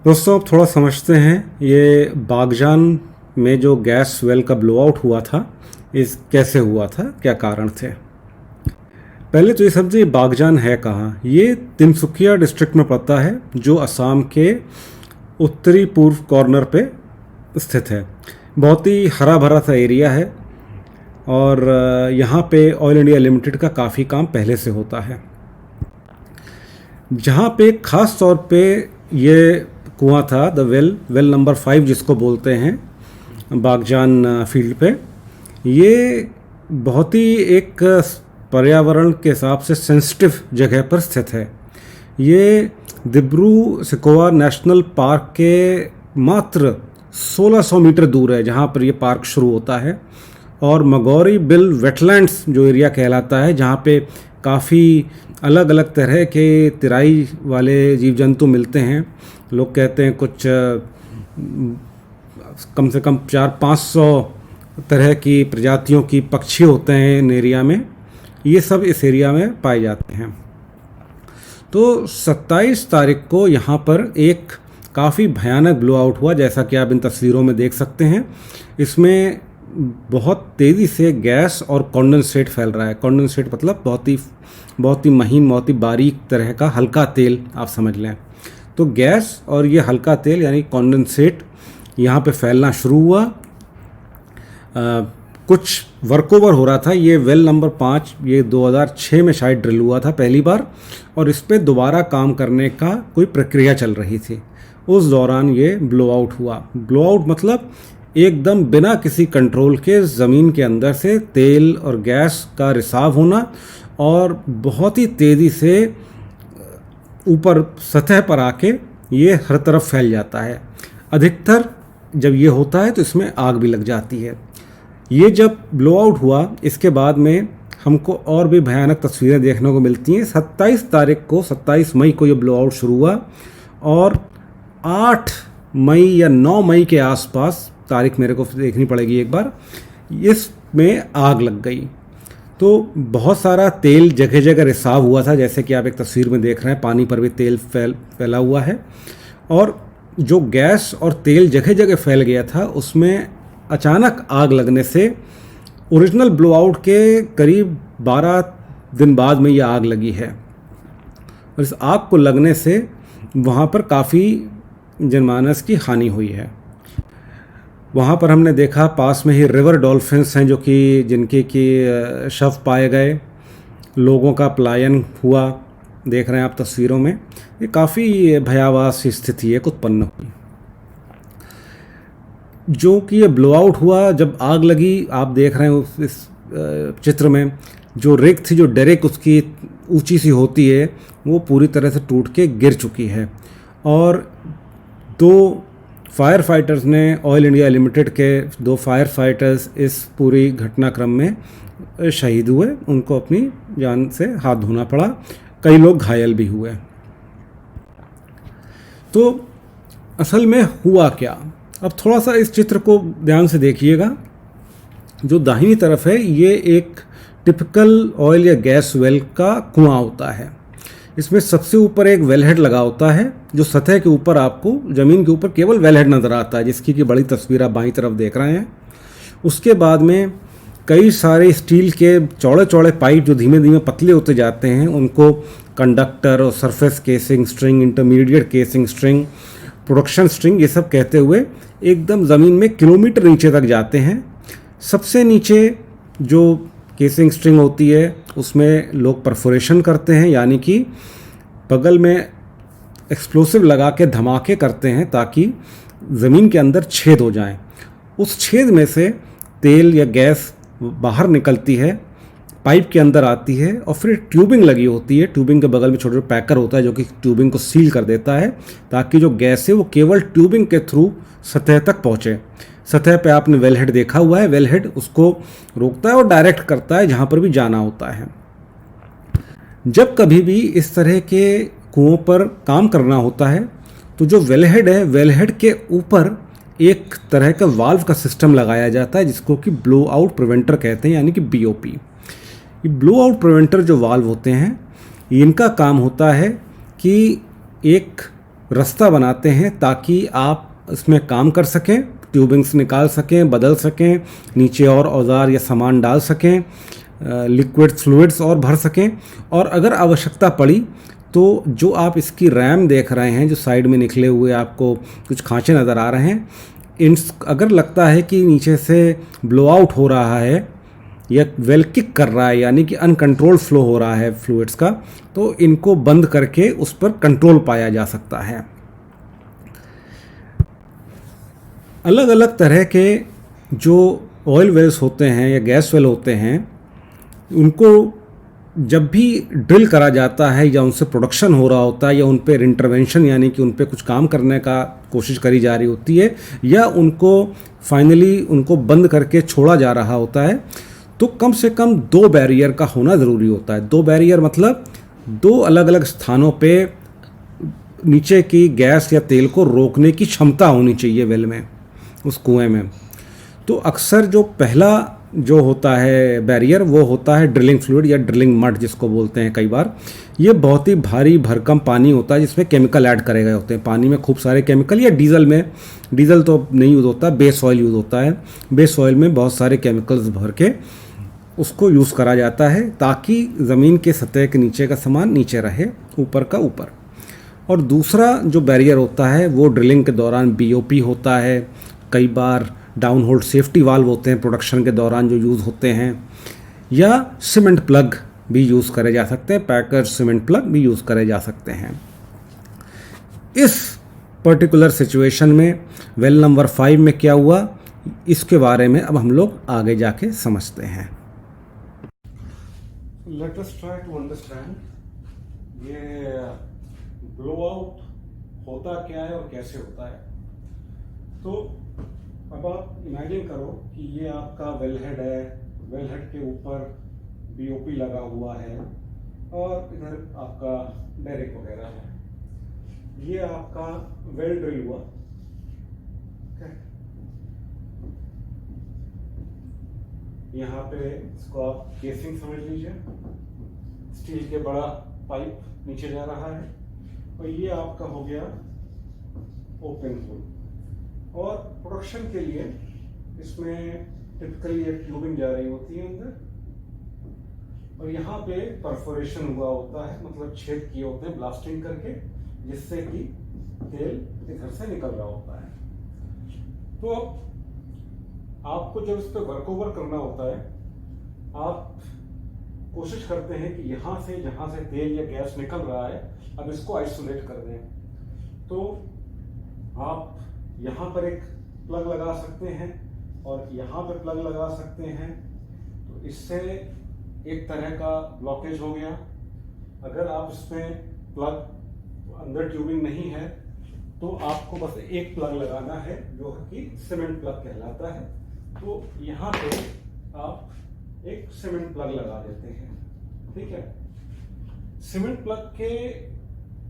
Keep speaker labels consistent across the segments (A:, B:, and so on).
A: दोस्तों, अब थोड़ा समझते हैं ये बागजान में जो गैस वेल का ब्लो आउट हुआ था, इस कैसे हुआ था, क्या कारण थे। पहले तो ये समझिए बागजान है कहाँ। ये तिनसुकिया डिस्ट्रिक्ट में पड़ता है, जो असम के उत्तरी पूर्व कॉर्नर पे स्थित है। बहुत ही हरा भरा सा एरिया है और यहाँ पे ऑयल इंडिया लिमिटेड का काफ़ी काम पहले से होता है। जहाँ पे ख़ास तौर पे ये कुआं था, द वेल नंबर 5 जिसको बोलते हैं बागजान फील्ड पे, ये बहुत ही एक पर्यावरण के हिसाब से सेंसिटिव जगह पर स्थित है। ये दिब्रू सैखोवा नेशनल पार्क के मात्र 1600 मीटर दूर है, जहाँ पर ये पार्क शुरू होता है। और मगोरी बिल वेटलैंड्स जो एरिया कहलाता है, जहाँ पे काफ़ी अलग अलग तरह के तिराई वाले जीव जंतु मिलते हैं। लोग कहते हैं कुछ कम से कम 400-500 तरह की प्रजातियों की पक्षी होते हैं इन एरिया में। ये सब इस एरिया में पाए जाते हैं। तो 27 तारीख को यहाँ पर एक काफ़ी भयानक ब्लो आउट हुआ, जैसा कि आप इन तस्वीरों में देख सकते हैं। इसमें बहुत तेज़ी से गैस और कॉन्डेंसेट फैल रहा है। कॉन्डेंसेट मतलब बहुत ही महीन, बहुत ही बारीक तरह का हल्का तेल आप समझ लें। तो गैस और ये हल्का तेल यानी कॉन्डेंसेट यहाँ पे फैलना शुरू हुआ। कुछ वर्कओवर हो रहा था। ये वेल नंबर 5 ये 2006 में शायद ड्रिल हुआ था पहली बार, और इस पर दोबारा काम करने का कोई प्रक्रिया चल रही थी। उस दौरान ये ब्लो आउट हुआ। ब्लो आउट मतलब एकदम बिना किसी कंट्रोल के ज़मीन के अंदर से तेल और गैस का रिसाव होना और बहुत ही तेज़ी से ऊपर सतह पर आके ये हर तरफ फैल जाता है। अधिकतर जब ये होता है तो इसमें आग भी लग जाती है। ये जब ब्लो आउट हुआ, इसके बाद में हमको और भी भयानक तस्वीरें देखने को मिलती हैं। 27 मई को ये ब्लो आउट शुरू हुआ और 8 मई या 9 मई के आसपास, तारीख मेरे को देखनी पड़ेगी एक बार, इसमें आग लग गई। तो बहुत सारा तेल जगह जगह रिसाव हुआ था, जैसे कि आप एक तस्वीर में देख रहे हैं। पानी पर भी तेल फैला हुआ है। और जो गैस और तेल जगह जगह फैल गया था, उसमें अचानक आग लगने से ओरिजिनल ब्लो आउट के करीब 12 दिन बाद में ये आग लगी है। और इस आग को लगने से वहाँ पर काफ़ी जनमानस की हानि हुई है। वहाँ पर हमने देखा पास में ही रिवर डॉल्फिन्स हैं, जो कि जिनके की शव पाए गए, लोगों का पलायन हुआ, देख रहे हैं आप तस्वीरों में। ये काफ़ी भयावह सी स्थिति एक उत्पन्न हुई। जो कि ये ब्लो आउट हुआ, जब आग लगी, आप देख रहे हैं इस चित्र में, जो रिग थी, जो डेरेक उसकी ऊंची सी होती है, वो पूरी तरह से टूट के गिर चुकी है। और 2 फायर फाइटर्स ने, ऑयल इंडिया लिमिटेड के 2 फायर फाइटर्स इस पूरी घटनाक्रम में शहीद हुए। उनको अपनी जान से हाथ धोना पड़ा। कई लोग घायल भी हुए। तो असल में हुआ क्या, अब थोड़ा सा इस चित्र को ध्यान से देखिएगा। जो दाहिनी तरफ है, ये एक टिपिकल ऑयल या गैस वेल का कुआं होता है। इसमें सबसे ऊपर एक वेलहेड लगा होता है, जो सतह के ऊपर आपको ज़मीन के ऊपर केवल वेलहेड नज़र आता है, जिसकी की बड़ी तस्वीर आप बाईं तरफ देख रहे हैं। उसके बाद में कई सारे स्टील के चौड़े चौड़े पाइप, जो धीमे धीमे पतले होते जाते हैं, उनको कंडक्टर और surface casing string, intermediate casing string, production string, ये सब कहते हुए एकदम ज़मीन में किलोमीटर नीचे तक जाते हैं। सबसे नीचे जो केसिंग स्ट्रिंग होती है, उसमें लोग परफोरेशन करते हैं, यानी कि बगल में एक्सप्लोसिव लगा के धमाके करते हैं ताकि ज़मीन के अंदर छेद हो जाएं। उस छेद में से तेल या गैस बाहर निकलती है, पाइप के अंदर आती है, और फिर ट्यूबिंग लगी होती है। ट्यूबिंग के बगल में छोटे छोटे पैकर होता है, जो कि ट्यूबिंग को सील कर देता है, ताकि जो गैस है वो केवल ट्यूबिंग के थ्रू सतह तक पहुँचे। सतह पे आपने वेलहेड देखा हुआ है, वेलहेड उसको रोकता है और डायरेक्ट करता है जहाँ पर भी जाना होता है। जब कभी भी इस तरह के कुओं पर काम करना होता है, तो जो वेलहेड है, वेलहेड के ऊपर एक तरह का वाल्व का सिस्टम लगाया जाता है, जिसको कि ब्लो आउट प्रिवेंटर कहते हैं, यानी कि BOP। ये ब्लो आउट प्रिवेंटर जो वाल्व होते हैं, इनका काम होता है कि एक रास्ता बनाते हैं ताकि आप इसमें काम कर सकें, ट्यूबिंग्स निकाल सकें, बदल सकें, नीचे और औजार या सामान डाल सकें, लिक्विड फ्लूइड्स और भर सकें। और अगर आवश्यकता पड़ी तो जो आप इसकी रैम देख रहे हैं, जो साइड में निकले हुए आपको कुछ खांचे नज़र आ रहे हैं, इन अगर लगता है कि नीचे से ब्लो आउट हो रहा है या वेल किक कर रहा है, यानी कि अनकंट्रोल फ्लो हो रहा है फ्लूइड्स का, तो इनको बंद करके उस पर कंट्रोल पाया जा सकता है। अलग अलग तरह के जो ऑयल वेल्स होते हैं या गैस वेल होते हैं, उनको जब भी ड्रिल करा जाता है या उनसे प्रोडक्शन हो रहा होता है या उन पर इंटरवेंशन यानी कि उन पर कुछ काम करने का कोशिश करी जा रही होती है या उनको फाइनली उनको बंद करके छोड़ा जा रहा होता है, तो कम से कम 2 बैरियर का होना ज़रूरी होता है। 2 बैरियर मतलब 2 अलग अलग स्थानों पे नीचे की गैस या तेल को रोकने की क्षमता होनी चाहिए वेल में, उस कुएं में। तो अक्सर जो पहला जो होता है बैरियर वो होता है ड्रिलिंग फ्लूइड या ड्रिलिंग मड जिसको बोलते हैं। कई बार ये बहुत ही भारी भरकम पानी होता है जिसमें केमिकल ऐड करे गए होते हैं। पानी में खूब सारे केमिकल, या डीजल में, डीजल तो नहीं यूज़ होता, बेस ऑयल यूज़ होता है। बेस ऑयल में बहुत सारे केमिकल्स भर के उसको यूज़ करा जाता है ताकि ज़मीन के सतह के नीचे का सामान नीचे रहे, ऊपर का ऊपर। और दूसरा जो बैरियर होता है वो ड्रिलिंग के दौरान बीओपी होता है। कई बार डाउन होल्ड सेफ्टी वाल्व होते हैं प्रोडक्शन के दौरान जो यूज़ होते हैं, या सीमेंट प्लग भी यूज़ करे जा सकते हैं, पैकर सीमेंट प्लग भी यूज़ करे जा सकते हैं। इस पर्टिकुलर सिचुएशन में वेल नंबर 5 में क्या हुआ, इसके बारे में अब हम लोग आगे जाके समझते हैं। Let us try to understand ये ब्लो आउट होता क्या है और कैसे होता है। तो अब आप इमेजिन करो कि ये आपका वेल हेड है, वेल हेड के ऊपर बीओपी लगा हुआ है और इधर आपका डेरिक वगैरह है। ये आपका वेल ड्रिल हुआ, यहाँ पे इसको आप केसिंग समझ लीजिए, स्टील के बड़ा पाइप नीचे जा रहा है, और ये आपका हो गया ओपन होल। और प्रोडक्शन के लिए इसमें टिपिकली एक ट्यूबिंग जा रही होती है अंदर, और यहाँ पे परफोरेशन हुआ होता है, मतलब छेद किए होते हैं ब्लास्टिंग करके, जिससे कि तेल इधर से निकल रहा होता है। तो अब आपको जब इस पर वर्क ओवर करना होता है, आप कोशिश करते हैं कि यहाँ से जहाँ से तेल या गैस निकल रहा है अब इसको आइसोलेट कर दें। तो आप यहाँ पर एक प्लग लगा सकते हैं और यहाँ पर प्लग लगा सकते हैं, तो इससे एक तरह का ब्लॉकेज हो गया। अगर आप इसमें प्लग अंदर ट्यूबिंग नहीं है तो आपको बस एक प्लग लगाना है जो कि सीमेंट प्लग कहलाता है। तो यहाँ पे आप एक सीमेंट प्लग लगा देते हैं, ठीक है। सीमेंट प्लग के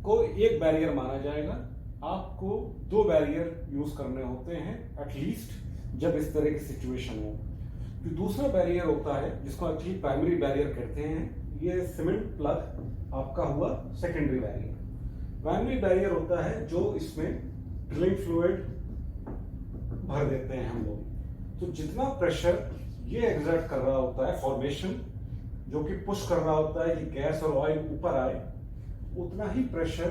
A: को एक बैरियर माना जाएगा, आपको 2 बैरियर यूज करने होते हैं एटलीस्ट जब इस तरह की सिचुएशन हो। जो दूसरा बैरियर होता है जिसको एक्चुअली प्राइमरी बैरियर कहते हैं, ये सीमेंट प्लग आपका हुआ सेकेंडरी बैरियर। प्राइमरी बैरियर होता है जो इसमें ड्रिलिंग फ्लूइड भर देते हैं हम लोग। तो जितना प्रेशर ये एग्जर्ट कर रहा होता है, फॉर्मेशन जो कि पुश कर रहा होता है कि गैस और ऑयल ऊपर आए, उतना ही प्रेशर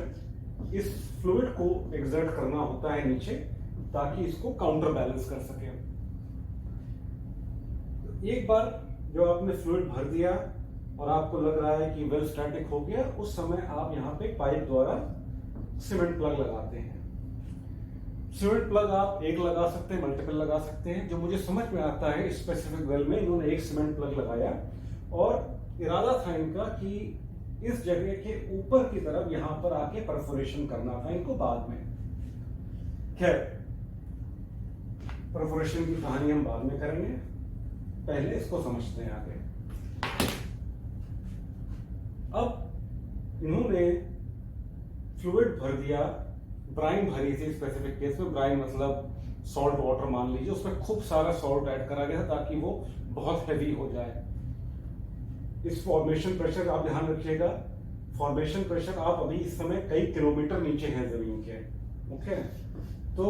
A: इस फ्लूइड को एग्जर्ट करना होता है नीचे, ताकि इसको काउंटर बैलेंस कर सके। एक बार जो आपने फ्लूइड भर दिया और आपको लग रहा है कि वेल स्टैटिक हो गया, उस समय आप यहाँ पे पाइप द्वारा सीमेंट प्लग लगाते हैं। सीमेंट प्लग आप एक लगा सकते हैं, मल्टीपल लगा सकते हैं। जो मुझे समझ में आता है स्पेसिफिक वेल में इन्होंने एक सीमेंट प्लग लगाया और इरादा था इनका कि इस जगह के ऊपर की तरफ यहां पर आके परफोरेशन करना था इनको बाद में। खैर, परफोरेशन की कहानी हम बाद में करेंगे, पहले इसको समझते हैं आगे। अब इन्होंने फ्लूइड भर दिया, ब्राइन भरी थी स्पेसिफिक केस में। ब्राइन मतलब सॉल्ट वाटर मान लीजिए, उसमें खूब सारा सॉल्ट ऐड करा गया ताकि वो बहुत हैवी हो जाए। इस फॉर्मेशन प्रेशर आप ध्यान रखिएगा, फॉर्मेशन प्रेशर आप अभी इस समय कई किलोमीटर नीचे हैं जमीन के। ओके, तो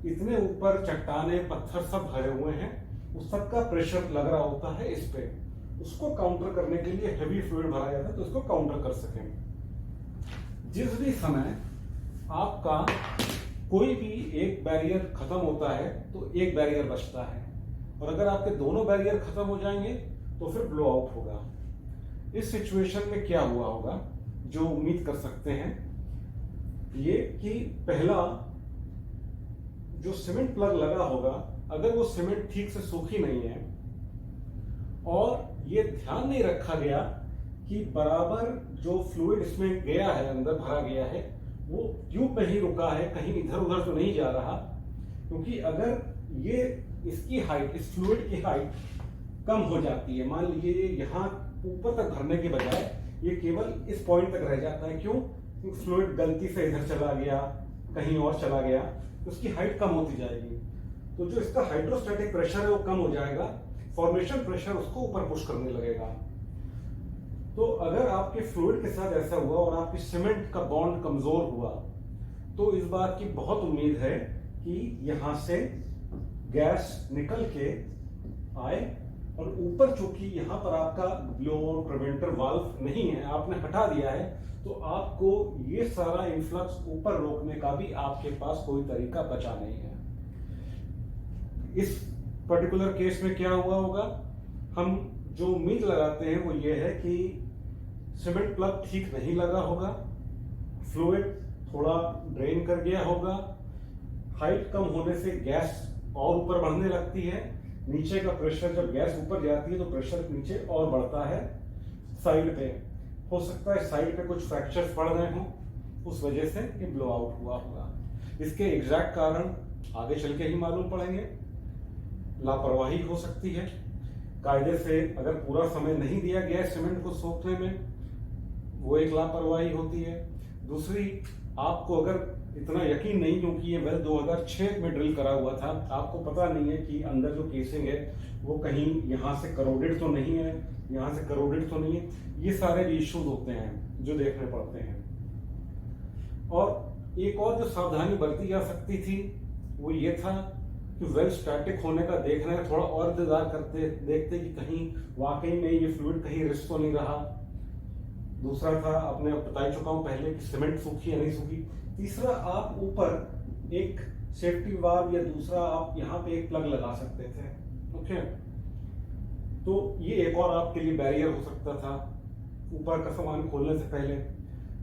A: इतने ऊपर चट्टाने पत्थर सब भरे हुए हैं, उस सब का प्रेशर लग रहा होता है इस पे, उसको काउंटर करने के लिए हेवी फ्लूइड भरा जाता है तो उसको काउंटर कर सकें। जिस भी समय आपका कोई भी एक बैरियर खत्म होता है तो एक बैरियर बचता है, और अगर आपके दोनों बैरियर खत्म हो जाएंगे तो फिर ब्लो आउट होगा। इस सिचुएशन में क्या हुआ होगा, जो उम्मीद कर सकते हैं ये कि पहला जो सीमेंट प्लग लगा होगा, अगर वो सीमेंट ठीक से सूखी नहीं है और ये ध्यान नहीं रखा गया कि बराबर जो फ्लूइड इसमें गया है, अंदर भरा गया है, वो ट्यूब पे ही रुका है, कहीं इधर उधर तो नहीं जा रहा। क्योंकि अगर ये इसकी हाइट, इस फ्लूइड की हाइट कम हो जाती है, मान लीजिए यहाँ ऊपर तक भरने के बजाय ये केवल इस पॉइंट तक रह जाता है, क्यों? फ्लूइड गलती से इधर चला गया, कहीं और चला गया, तो उसकी हाइट कम होती जाएगी। तो जो इसका हाइड्रोस्टैटिक प्रेशर है वो कम हो जाएगा, फॉर्मेशन प्रेशर उसको ऊपर पुश करने लगेगा। तो अगर आपके फ्लूइड के साथ ऐसा हुआ और आपकी सीमेंट का बॉन्ड कमजोर हुआ, तो इस बात की बहुत उम्मीद है कि यहां से गैस निकल के आए, और ऊपर चूंकि यहां पर आपका ब्लो आउट प्रिवेंटर वाल्व नहीं है, आपने हटा दिया है, तो आपको ये सारा इन्फ्लक्स ऊपर रोकने का भी आपके पास कोई तरीका बचा नहीं है। इस पर्टिकुलर केस में क्या हुआ होगा, हम जो उम्मीद लगाते हैं वो ये है कि सीमेंट प्लग ठीक नहीं लगा होगा, फ्लूइड थोड़ा ड्रेन कर गया होगा, हाइट कम होने से गैस और ऊपर बढ़ने लगती है, नीचे का प्रेशर, जब गैस ऊपर जाती है तो प्रेशर नीचे और बढ़ता है। साइड पे हो सकता है साइड पे कुछ फ्रैक्चर्स पड़ रहे हों, उस वजह से ये ब्लो आउट हुआ होगा। इसके एग्जैक्ट कारण आगे चल के ही मालूम पड़ेंगे। लापरवाही हो सकती है, कायदे से अगर पूरा समय नहीं दिया गया सीमेंट को सोखने में, वो एक लापरवाही होती है। दूसरी, आपको अगर इतना यकीन नहीं, क्योंकि ये वेल 2006 में ड्रिल करा हुआ था, आपको पता नहीं है कि अंदर जो केसिंग है वो कहीं यहाँ से करोडेड तो नहीं है, यहाँ से करोडेड तो नहीं है, ये सारे भी इश्यूज होते हैं जो देखने पड़ते हैं। और एक और जो सावधानी बरती जा सकती थी वो ये था कि वेल स्टैटिक होने का देखने का थोड़ा और इंतजार करते, देखते कि कहीं वाकई में ये फ्लूइड कहीं रिस्ट तो नहीं रहा। दूसरा था, आपने बता चुका हूं पहले कि सीमेंट सूखी या नहीं सूखी। तीसरा, आप ऊपर एक सेफ्टी वाल्व या दूसरा आप यहाँ पे एक प्लग लगा सकते थे। ओके, तो ये एक और आपके लिए बैरियर हो सकता था ऊपर का सामान खोलने से पहले।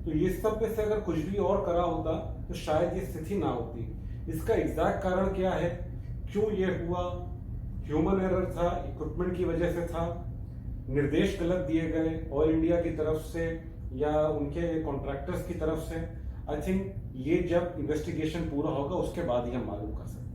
A: तो ये सब में से अगर कुछ भी और करा होता तो शायद ये स्थिति ना होती। इसका एग्जैक्ट कारण क्या है, क्यों ये हुआ? ह्यूमन एरर था, इक्विपमेंट की वजह से था, निर्देश गलत दिए गए ऑयल इंडिया की तरफ से या उनके कॉन्ट्रैक्टर्स की तरफ से। आई थिंक ये जब इन्वेस्टिगेशन पूरा होगा उसके बाद ही हम मालूम कर सकते हैं।